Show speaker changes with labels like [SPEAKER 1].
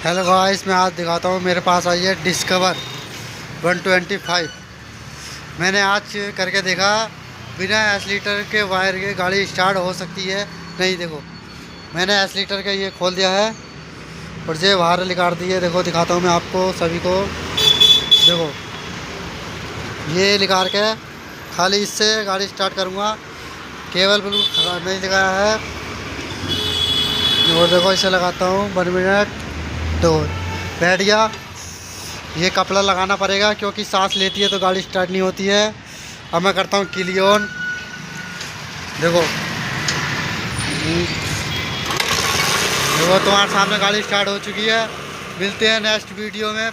[SPEAKER 1] Hello guys, मैं आज दिखाता हूँ। मेरे पास आई है डिस्कवर 125। मैंने आज करके देखा, बिना एक्सीलेटर के वायर के गाड़ी स्टार्ट हो सकती है। नहीं, देखो मैंने एक्सीलेटर का ये खोल दिया है और ये बाहर निकाल दी है। देखो दिखाता हूँ मैं आपको सभी को। देखो ये निकाल के खाली इससे गाड़ी स्टार्ट करूँगा। केबल बिल्कुल नहीं लगाया है। और देखो इसे लगाता हूँ 1 मिनट, तो बैठ गया। ये कपड़ा लगाना पड़ेगा क्योंकि सांस लेती है तो गाड़ी स्टार्ट नहीं होती है। अब मैं करता हूँ क्लियन। देखो देखो तुम्हारे सामने गाड़ी स्टार्ट हो चुकी है। मिलते हैं नेक्स्ट वीडियो में।